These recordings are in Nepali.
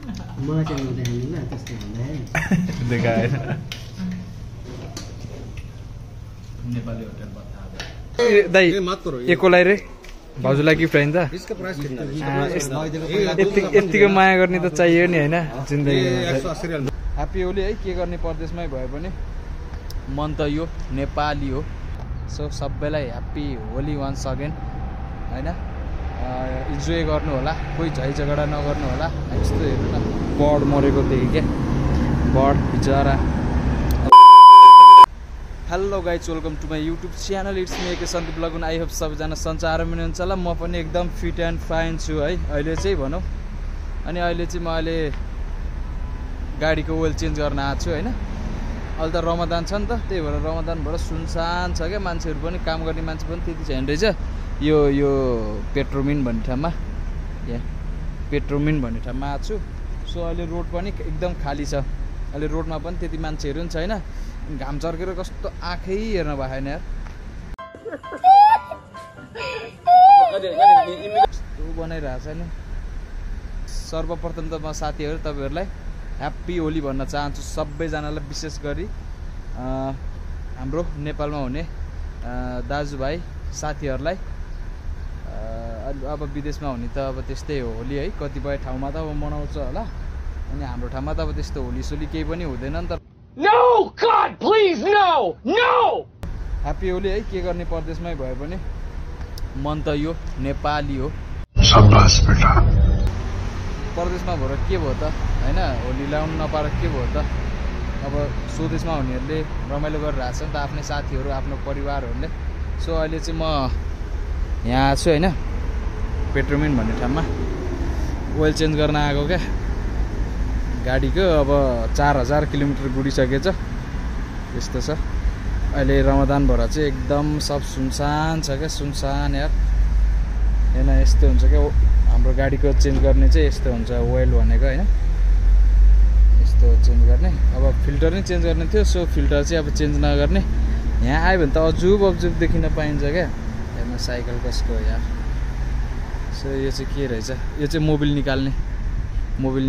मलाई चाहिँ देखाउनु ल त्यस्तो भन्दा देखाएन नेपाली होटल बता दाइ एकोलाई रे भाउजूलाई गिफ्ट होइन त यसको प्राइस यतिको माया गर्ने त चाहियो नि होइन जिन्दगीमा ह्याप्पी होली है के गर्ने परदेशमै भए पनि मन त यो नेपाली हो सो सबैलाई ह्याप्पी होली वान्स अगेन होइन इन्जोय गर्नु होला कोही झैझगडा नगर्नु होला यस्तो हेर्नु न बर्ड मरेको देखेँ क्या बर्ड बिचरा hello guys welcome to my YouTube channel it's me A K Sandeep लगुन आई होप सबैजना सन्चै आरामै हुनुहुन्छ होला म पनि एकदम फिट एन्ड फाइन छु है अहिले चाहिँ भनौँ अनि अहिले चाहिँ म गाडीको ओइल चेन्ज गर्न आएको छु होइन अहिले त रमदान छ नि त त्यही भएर रमदानबाट सुनसान छ क्या मान्छेहरू पनि काम गर्ने मान्छे पनि त्यति छैन रहेछ यो पेट्रोमिन भन्ने ठाउँमा यहाँ पेट्रोमिन भन्ने ठाउँमा आएको छु सो अहिले रोड पनि एकदम खाली छ अहिले रोडमा पनि त्यति मान्छेहरू पनि छैन घाम चर्केर कस्तो आँखै हेर्न भएन यार कस्तो बनाइरहेछ नि सर्वप्रथम त म साथीहरू तपाईँहरूलाई ह्याप्पी होली भन्न चाहन्छु सबैजनालाई विशेष गरी हाम्रो नेपालमा हुने दाजुभाइ साथीहरूलाई अब विदेशमा हुने त अब त्यस्तै हो होली है कतिपय ठाउँमा त अब मनाउँछ होला अनि हाम्रो ठाउँमा त अब त्यस्तो होलीसोली केही पनि हुँदैन नि त No! God, please, no! No! Happy Holi है के गर्ने परदेशमै भए पनि मन त यो नेपाली हो शाबाश बेटा परदेशमा भएर के भयो त होइन होली ल्याउनु नपाएर के भयो त अब स्वदेशमा हुनेहरूले रमाइलो गरिरहेको छ नि त आफ्नै साथीहरू आफ्नो परिवारहरूले सो अहिले चाहिँ म यहाँ आएको छु होइन पेट्रोमिन भन्ने ठाउँमा ओइल चेन्ज गर्न आएको क्या गाडीको अब 4000 किलोमिटर गुडिसकेछ यस्तो छ अहिले रमदान भएर चाहिँ एकदम सब सुनसान छ क्या सुनसान यार होइन यस्तो हुन्छ क्या हाम्रो गाडीको चेन्ज गर्ने चाहिँ यस्तो हुन्छ ओइल भनेको होइन यस्तो चेन्ज गर्ने अब फिल्टर नै चेन्ज गर्ने थियो सो फिल्टर चाहिँ अब चेन्ज नगर्ने यहाँ आयो भने त अजुब देखिन पाइन्छ क्या हेर्नु साइकल कसको हो यार सो यो चाहिँ के रहेछ यो चाहिँ मोबिल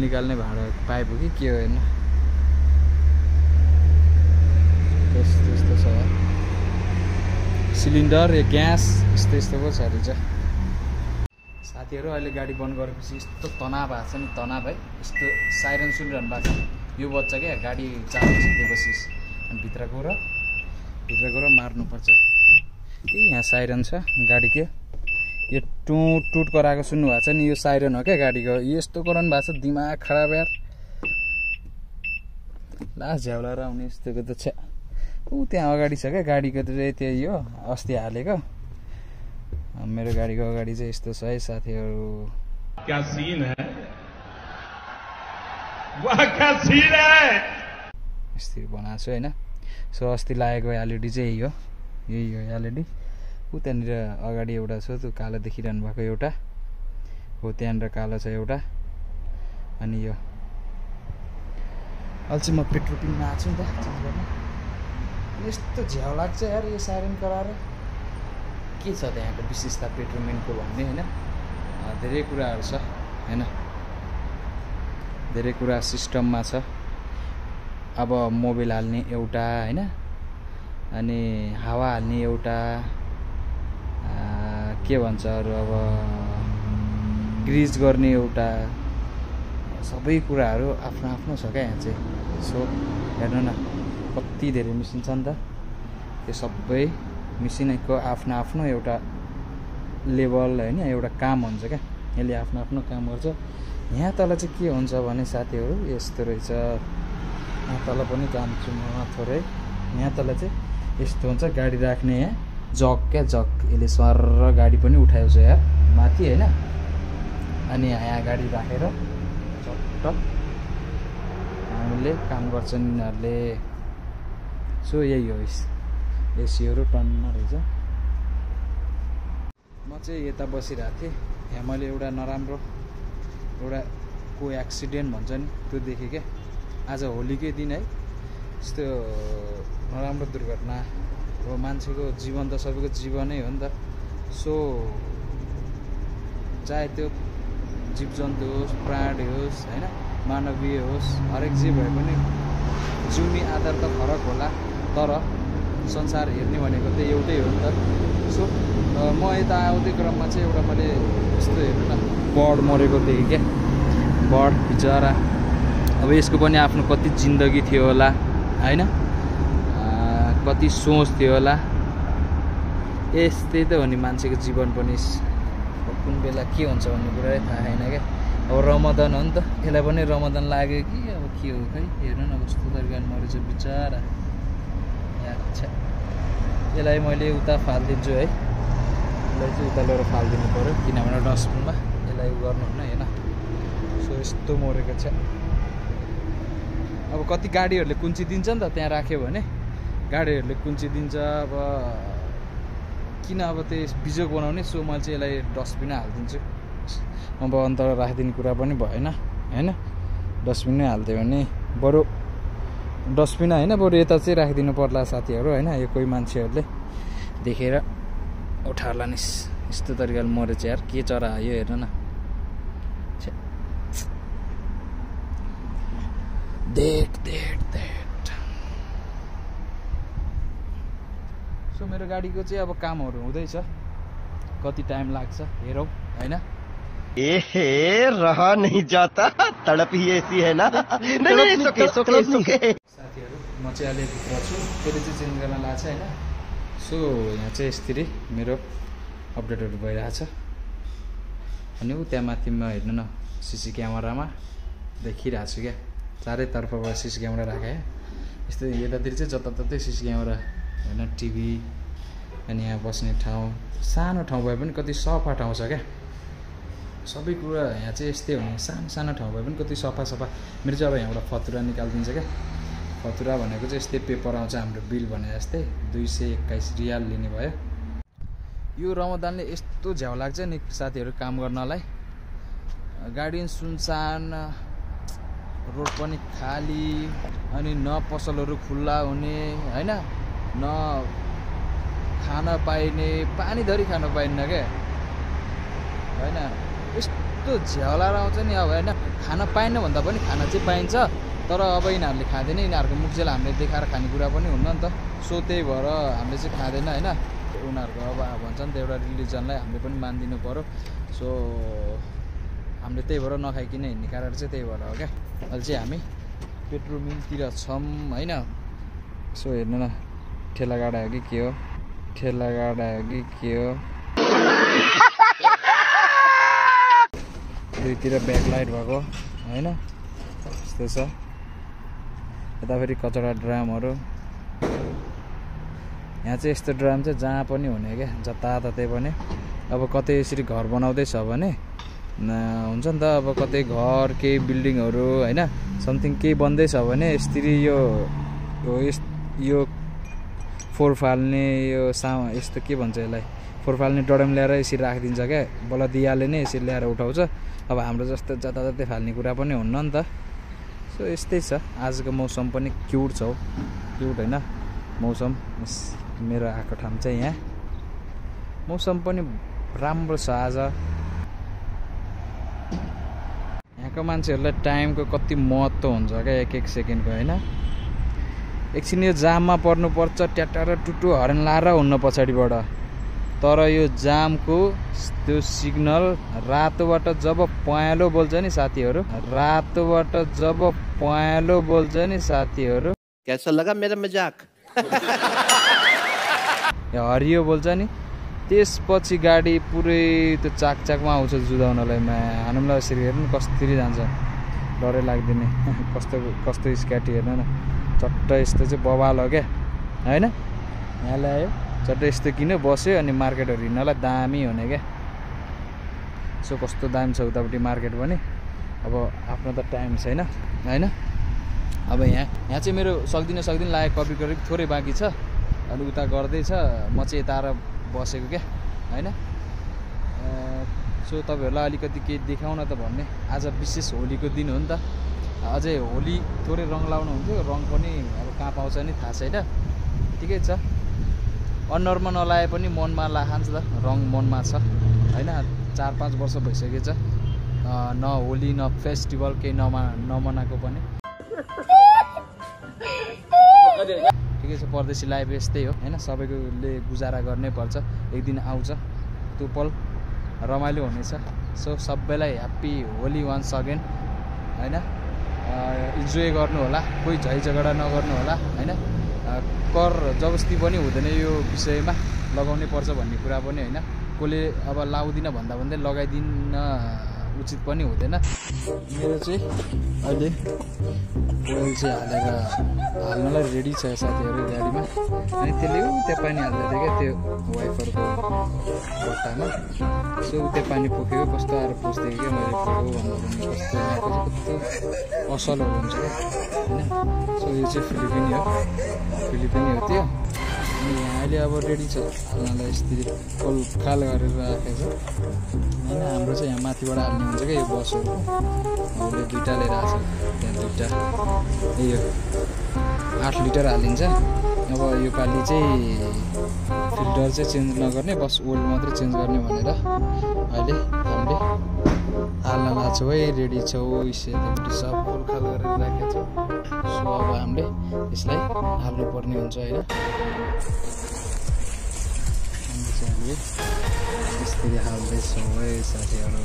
निकाल्ने भाँडा पाइप हो कि के हो हेर्नु यस्तो छ सिलिन्डर या ग्यास यस्तो पो छ रहेछ साथीहरू अहिले गाडी बन्द गरेपछि यस्तो तनाव भएको छ नि तनाव है यस्तो साइरन सुनिरहनु भएको छ यो बच्च क्या गाडी चालु छिटेपछि अनि भित्र गएर मार्नुपर्छ ए यहाँ साइरन छ गाडीको यो टुट कराएको सुन्नु भएको छ नि यो साइरन हो क्या गाडीको यस्तो गराउनु भएको छ दिमाग खराब यार लास्ट झ्याउलाएर आउने यस्तोको त छ ऊ त्यहाँ अगाडि छ क्या गाडीको चाहिँ त्यही हो अस्ति हालेको मेरो गाडीको अगाडि चाहिँ यस्तो छ है साथीहरू क्या सीन है वाह क्या सीन है यस्तै बनाएको छु होइन सो अस्ति लागेको एलइडी चाहिँ यही हो एलइडी ऊ त्यहाँनिर अगाडि एउटा छ त्यो कालो देखिरहनु भएको एउटा हो त्यहाँनिर कालो छ एउटा अनि यो अहिले चाहिँ म पेट्रोलमा आएको छु नि त चेन्ज गर्न यस्तो झ्याउ लाग्छ यार यो साइरन कराएर के छ त्यहाँको विशेषता पेट्रोलमेन्टको भन्ने होइन धेरै कुराहरू छ होइन धेरै कुरा सिस्टममा छ अब मोबिल हाल्ने एउटा होइन अनि हावा हाल्ने एउटा के भन्छ अरू अब ग्रिज गर्ने एउटा सबै कुराहरू आफ्नो छ क्या यहाँ चाहिँ सो हेर्नु न कति धेरै मिसिन छ नि त त्यो सबै मिसिनको आफ्नो एउटा लेभल होइन एउटा काम हुन्छ क्या यसले आफ्नो काम गर्छ यहाँ तल चाहिँ के हुन्छ भने साथीहरू यस्तो रहेछ यहाँ तल पनि जान्छु म थोरै यहाँ तल चाहिँ यस्तो हुन्छ गाडी राख्ने यहाँ जग यसले सर गाडी पनि उठाएको छ यार माथि होइन अनि यहाँ गाडी राखेर चट्ट हामीले काम गर्छन् यिनीहरूले सो यही हो एसीहरू टन्न रहेछ म चाहिँ यता बसिरहेको थिएँ यहाँ मैले एउटा नराम्रो को एक्सिडेन्ट भन्छ नि त्यो देखेँ क्या आज होलीकै दिन है यस्तो नराम्रो दुर्घटना अब मान्छेको जीवन त सबैको जीवनै हो नि त सो चाहे त्यो जीवजन्तु होस्, प्राणी होस्, होइन, मानवीय होस्, हरेक जे भए पनि जिउने आधार त फरक होला, तर संसार हेर्ने भनेको त एउटै हो नि त। सो म यता आउँदै क्रममा चाहिँ एउटा मैले यस्तो हेर्नु न बर्ड मरेको देखेँ क्या, बर्ड बिचरा। अब यसको पनि आफ्नो कति जिन्दगी थियो होला, होइन, कति सोच थियो होला। यस्तै त हो नि मान्छेको जीवन पनि, कुन बेला के हुन्छ भन्ने कुरै थाहा छैन क्या। अब रमदान हो नि त, यसलाई पनि रमदान लाग्यो कि अब के हो खै, हेर्नु न कस्तो तरिकाले मरेछ बिचरा। अच्छा, यसलाई मैले उता फालिदिन्छु है, यसलाई चाहिँ उता लिएर फालिदिनु पऱ्यो, किनभने डस्टबिनमा यसलाई उ गर्नुहुन्न होइन। सो यस्तो मरेको छ। अब कति गाडीहरूले कुन्ची दिन्छ नि त, त्यहाँ राख्यो भने गाडीहरूले कुन्ची दिन्छ। अब किन अब त्यो बिजोग बनाउने, सो मैले चाहिँ यसलाई डस्टबिनै हालिदिन्छु। अब अन्त राखिदिने कुरा पनि भएन होइन, डस्टबिनै हालिदियो भने बरु डस्टबिन होइन, बरु यता चाहिँ राखिदिनु पर्ला साथीहरू होइन। यो कोही मान्छेहरूले देखेर उठार्ला नि, यस्तो तरिकाले मरेछ यार, के चरा आयो हेर्नु न। देख देख देख। सो मेरो गाडीको चाहिँ अब कामहरू हुँदैछ, कति टाइम लाग्छ हेरौँ होइन। एहे रहा नहीं जाता, तड़प ही ऐसी है ना। नहीं सोके साथीहरू म चाहिँ अहिले भित्र छु, त्यसले चाहिँ चेन्ज गर्न लाग्छ होइन। सो यहाँ चाहिँ यसरी मेरो अपडेटहरू भइरहेछ। अनि ऊ त्यहाँ माथिमा हेर्नु न, सिसी क्यामेरामा देखिरहेको छु क्या, चारैतर्फबाट सिसी क्यामेरा राखेँ। यस्तै यतातिर चाहिँ जताततै सिसी क्यामेरा होइन, टिभी, अनि यहाँ बस्ने ठाउँ, सानो ठाउँ भए पनि कति सफा ठाउँ छ क्या। सबै कुरा यहाँ चाहिँ यस्तै हो नि, सानो सानो ठाउँ भए पनि कति सफा सफा। मेरो चाहिँ अब यहाँबाट फतुरा निकालिदिन्छ क्या। फतुरा भनेको चाहिँ यस्तै पेपर आउँछ हाम्रो बिल भने जस्तै, 221 रियाल लिने भयो। यो रमदानले यस्तो झ्याउ लाग्छ नि साथीहरू काम गर्नलाई। गाडी सुनसान, रोड पनि खाली, अनि न पसलहरू खुल्ला हुने होइन, न खान पाइने, पानी धरी खान पाइन्न क्या होइन। यस्तो झ्याउलाएर आउँछ नि अब होइन। खान पाइन्न भन्दा पनि खाना चाहिँ पाइन्छ, तर अब यिनीहरूले खाँदैन, यिनीहरूको मुखजेल हामीले देखाएर खानेकुरा पनि हुन्न नि त। सो त्यही भएर हामीले चाहिँ खाँदैन होइन। उनीहरूको अब भन्छ नि त एउटा रिलिजनलाई हामीले पनि मानिदिनु पऱ्यो। सो हामीले त्यही भएर नखाइकन हिँड्ने कारण चाहिँ त्यही भएर हो क्या। अहिले चाहिँ हामी पेट्रोल मिलतिर छौँ होइन। सो हेर्नु न, ठेला गाडा हो कि के हो, ठेला गाडा हो कि के हो। दुईतिर ब्याकलाइट भएको होइन, यस्तो छ। यता फेरि कचडा ड्रामहरू, यहाँ चाहिँ यस्तो ड्राम चाहिँ जहाँ पनि हुने क्या, जताततै पनि। अब कतै यसरी घर बनाउँदैछ भने हुन्छ नि त, अब कतै घर केही बिल्डिङहरू होइन, समथिङ केही बन्दैछ भने यसरी यो फोहोर फाल्ने यो यस्तो के भन्छ यसलाई, फोहोर फाल्ने डरम ल्याएर यसरी राखिदिन्छ क्या। बलदियाले नै यसरी ल्याएर उठाउँछ। अब हाम्रो जस्तो जताततै फाल्ने कुरा पनि हुन्न नि त। सो यस्तै छ। आजको मौसम पनि क्युट छ हौ, क्युट होइन मौसम। मेरो आएको ठाउँ चाहिँ यहाँ मौसम पनि राम्रो छ आज। यहाँको मान्छेहरूलाई टाइमको कति महत्त्व हुन्छ क्या, एक एक सेकेन्डको होइन। एकछिन यो जाममा पर्नुपर्छ, ट्याटा र टुटु हर्न लाएर हुन्न पछाडिबाट, तर यो जामको त्यो सिग्नल रातोबाट जब पहेँलो बोल्छ नि साथीहरू, रातोबाट जब पहेँलो बोल्छ नि साथीहरू, कैसा लगा मेरा मजाक? हरियो बोल्छ नि, त्यसपछि गाडी पुरै त्यो चाकचाकमा आउँछ जुधाउनलाई। हानुलाई यसरी हेर्नु कसरी जान्छ, डरै लाग्दिने। कस्तो स्क्याटी हेर्नु न, चट्ट यस्तो चाहिँ बवाल हो क्या होइन। यहाँ ल्यायो चट्ट यस्तो किन बस्यो, अनि मार्केटहरू हिँड्नलाई दामी हुने क्या। सो कस्तो दामी छ उतापट्टि मार्केट पनि। अब आफ्नो त टाइम छैन होइन। अब यहाँ चाहिँ मेरो सक्दिनँ लागेको कपी गरेको थोरै बाँकी छ, अनि उता गर्दैछ, म चाहिँ यता आएर बसेको क्या होइन। सो तपाईँहरूलाई अलिकति केही देखाउन त भन्ने, आज विशेष होलीको दिन हो नि त। अझै होली थोरै रङ लाउनु हुन्थ्यो, रङ पनि अब कहाँ पाउँछ नि थाहा छैन। ठिकै छ, अनुहारमा नलाए पनि मनमा लाखान्छ त, रङ मनमा छ होइन। 4-5 वर्ष भइसकेछ न होली न फेस्टिभल केही नमनाएको पनि। ठिकै छ, परदेशी लाइफ यस्तै हो होइन, सबैकोले गुजारा गर्नै पर्छ। एक दिन आउँछ त्यो पल, रमाइलो हुनेछ। सो सबैलाई ह्याप्पी होली वान्स अगेन होइन। इन्जोय गर्नु होला, कोही झै झगडा नगर्नु होला होइन। कर जबस्ती पनि हुँदैन यो विषयमा, लगाउनै पर्छ भन्ने कुरा पनि होइन। कसले अब लाउँदिन भन्दा भन्दै लगाइदिन उचित पनि हुँदैन। मेरो चाहिँ अहिले ओइल चाहिँ हाल्नलाई रेडी छ साथीहरू गाडीमा। अनि त्यसले त्यहाँ पानी हाल्दै थियो क्या त्यो वाइफरको बट्टामा। सो त्यहाँ पानी पोखेको कस्तो आएर पुस्थ्यो क्या मैले फोटो भन्दा पनि कस्तो कस्तो असलहरू हुन्छ क्या होइन। सो यो चाहिँ फिलिपिनी हो त्यो। अनि यहाँ अहिले अब रेडी छ हाल्नलाई, यस्तरी खाल गरेर राखेको छ होइन। हाम्रो चाहिँ यहाँ माथिबाट हाल्ने हुन्छ क्या यो बसहरू, उसले 2टा लिएर आएको छ, त्यहाँ 2टा यो 8 लिटर हालिन्छ। अब यो पालि चाहिँ फिल्टर चाहिँ चेन्ज नगर्ने, बस ओइल मात्रै चेन्ज गर्ने भनेर अहिले हामीले हाल्न लाग्छौँ है। रेडी छौँ, सेतपट्टि सब खाल गरेर राखेको छौँ। सो अब हामीले यसलाई हाल्नुपर्ने हुन्छ होइन। हामीले यसरी हाल्दैछौँ है साथीहरू।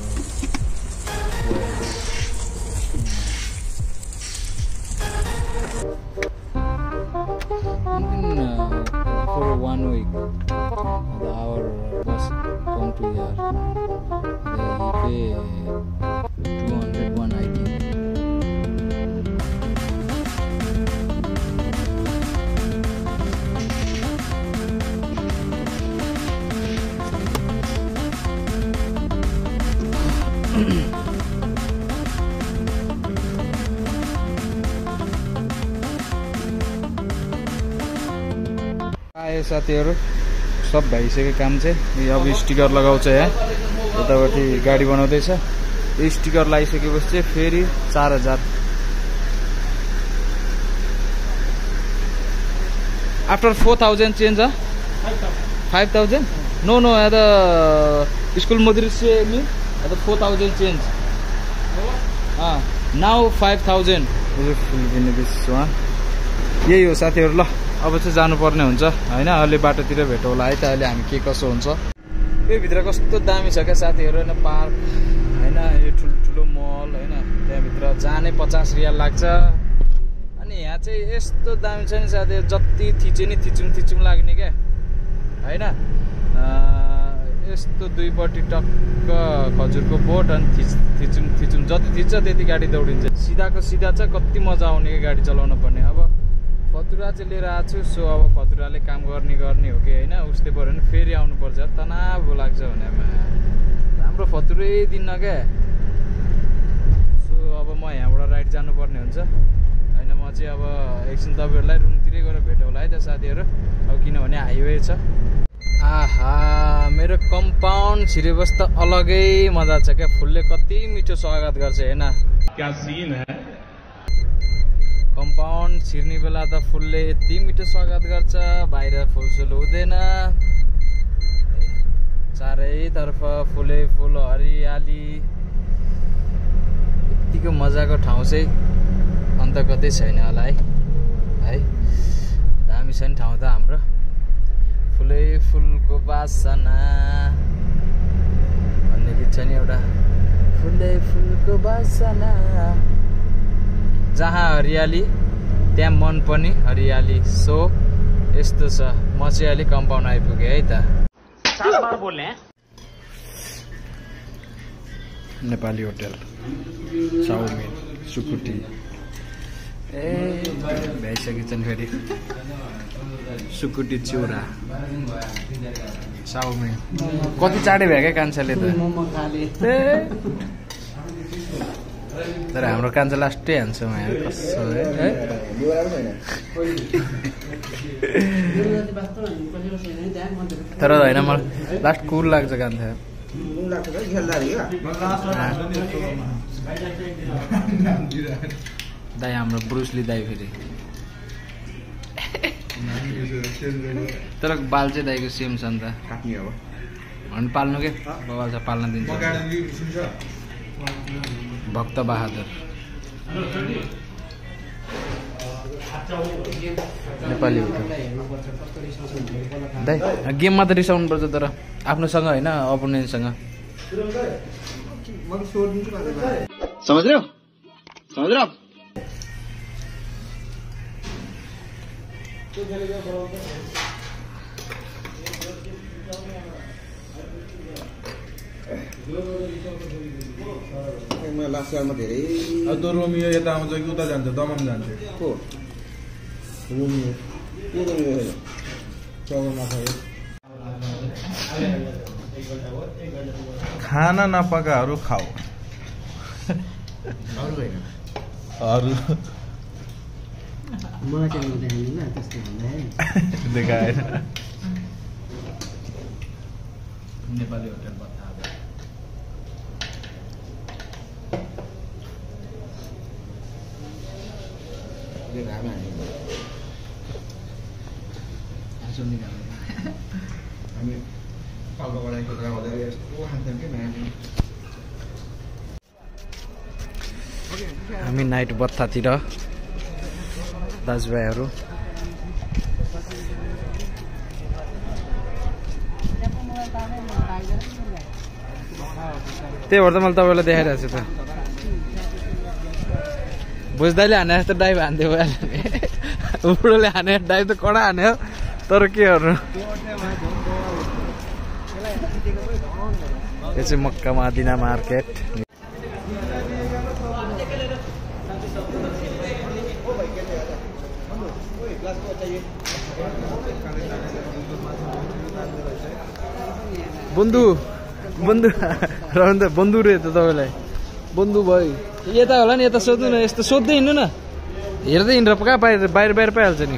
For 1 week, our bus come to here. They pay 200, 190. आयो साथीहरू, सब भइसक्यो काम चाहिँ। अब स्टिकर लगाउँछ यहाँ, यतापट्टि गाडी बनाउँदैछ। यो स्टिकर लगाइसकेपछि चाहिँ फेरि 4000 after 4000 change 5000 no at the school मदरसे me at the 4000 change now 5000 यही हो साथीहरू। ल अब चाहिँ जानुपर्ने हुन्छ होइन, अहिले बाटोतिर भेटौँ होला है त अहिले हामी के कसो हुन्छ। यो भित्र कस्तो दामी छ क्या साथीहरू होइन, पार्क होइन, यो ठुलो मल होइन, त्यहाँभित्र जानै 50 रियाल लाग्छ। अनि यहाँ चाहिँ यस्तो दामी छ नि साथीहरू, जति थिचे नि थिचुम लाग्ने क्या होइन। यस्तो दुईपट्टि टक्क खजुरको बोट अनि थिचुम जति थिच्छ त्यति गाडी दौडिन्छ। सिधाको सिधा छ, कति मजा आउने क्या गाडी चलाउन पर्ने। अब फतुरा चाहिँ लिएर आएको छु। सो अब फतुराले काम गर्ने हो कि होइन, उस्तै पऱ्यो भने फेरि आउनुपर्छ, तनाव लाग्छ भनेमा राम्रो फतुरै दिन्न क्या। सो अब म यहाँबाट राइड जानुपर्ने हुन्छ होइन। म चाहिँ अब एकछिन तपाईँहरूलाई रुमतिरै गएर भेटौँला है त साथीहरू, अब किनभने हाइवे छ। आहा, मेरो कम्पाउन्ड छिरेपछि त अलगै मजा छ क्या। फुलले कति मिठो स्वागत गर्छ होइन। क्या सीन है। कम्पाउन्ड छिर्ने बेला त फुलले यति मिठो स्वागत गर्छ, बाहिर फुलसुल हुँदैन, चारैतर्फ फुलै फुल हरियाली। यतिको मजाको ठाउँ चाहिँ अन्त कतै छैन होला है। दामी छ नि ठाउँ त हाम्रो। फुलै फुलको बासना भन्ने गीत छ नि एउटा, फुलै फुलको बासना। जहाँ हरियाली त्यहाँ मन पनि हरियाली। सो यस्तो छ। म चाहिँ अहिले कम्पाउन्ड आइपुगेँ है त। नेपाली होटल चाउमिन सुकुटी भ्याइसकेको छन् फेरि। सुकुटी चिउरा चाउमिन कति चाँडै भयो क्या कान्छाले त। तर हाम्रो कान्छा लास्टै हान्छ कसो है। तर होइन मलाई लास्ट कुल लाग्छ कान्छा। दाई हाम्रो ब्रुसली दाई फेरि। तर बाल चाहिँ दाईको सेम छ नि त। भने पाल्नु के बबाल छ, पाल्न दिन्छ। भक्त बहादुर नेपाली होटल दाइ गेममा त रिसाउनु पर्छ तर आफ्नोसँग होइन अपोनेन्टसँग समझ रहे हो लास्ट इयरमा धेरै अब त रोमियो यता आउँछ कि उता जान्छ दमन जान्छ को रोमियो के रोमियो होइन चौरमा भयो खाना नपकाहरू खाऊ अरू मलाई चाहिँ हुँदैन नि त्यस्तो भन्दा देखाएन नेपाली होटल बता हामी नाइट बत्तातिर दाजुभाइहरू त्यही भएर त मैले तपाईँलाई देखाइरहेको छु त बुझ्दैले हाने जस्तो डाइभ हान्थ्यो भइहाल्यो नि बुढोले हाने डाइभ त कडा हान्यो तर के गर्नु यो चाहिँ मक्का मदिना मार्केट बन्धु बन्धु रहन्छ बन्धु रे त तपाईँलाई बन्धु भयो यता होला नि यता सोध्नु न यस्तो सोध्दै हिँड्नु न हेर्दै हिँडेर कहाँ बाहिर बाहिर पाइहाल्छ नि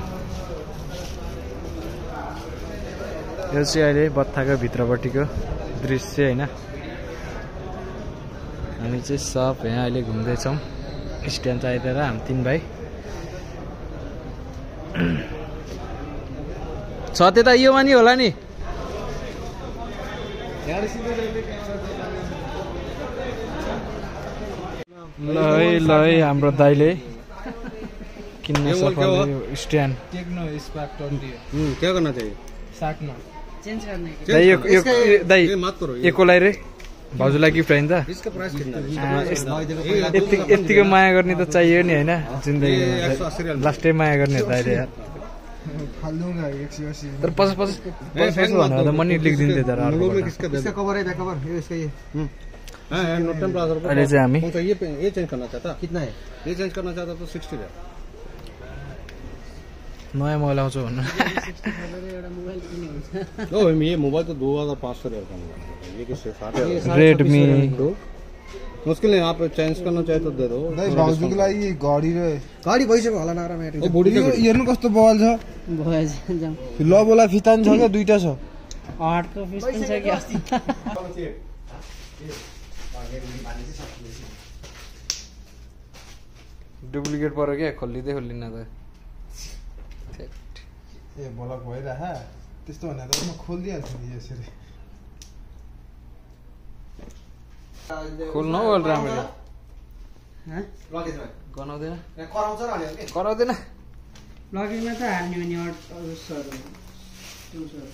यो चाहिँ अहिले बत्ताको भित्रपट्टिको दृश्य होइन हामी चाहिँ सब यहाँ अहिले घुम्दैछौँ स्ट्यान्ड आइदिएर हामी 3 भाइ छ त्यता यो मानि होला नि ल है हाम्रो दाइले किन्न सक्यो स्ट्यान्ड टेक्नो स्पार्क 20 क्या करना चाहिए साट्न चेन्ज गर्ने दाइ एकोलाई रे भाउजूलाई गिफ्ट होइन त इसका प्राइस कितना यतिको माया गर्ने त चाहियो नि होइन जिन्दगी लास्टै माया गर्ने हो दाइले यार फाल्नुगा 180 तर 50 भनेर त मनी लेखिदिन्थ्यो तर इसका कवर है बैक कवर ये इसका ये नोट 10 प्लाजर अहिले चाहिँ हामी ये चेंज करना चाहता कितना है ये चेंज करना चाहता तो 60 है नयाँ मोबाइल आउँछु भन्नु ओ ये मोबाइल तो 2500 का ये किससे 60 रेडमी मुश्किल नहीं आप चेंज करना चाहे तो दे दो दाइ भाउजूको लागि घडी रे गाडी भइसक्यो होला नारामा ओ बुढी हेर्नु कस्तो बवाल छ भएछ जाम ल बोला फितान छ के दुईटा छ आठको पिस्टन छ कि अस्ति डुप्लिकेट पऱ्यो क्या खोलिँदै खोलिन्न त ए ब्लक भइरह त्यस्तो भने त म खोलिदिहाल्छु नि यसरी खोल्नु हो राम्ररी गनाउँदैन कराउँदैन लगेमा त हान्ने भने अरू सर टु सर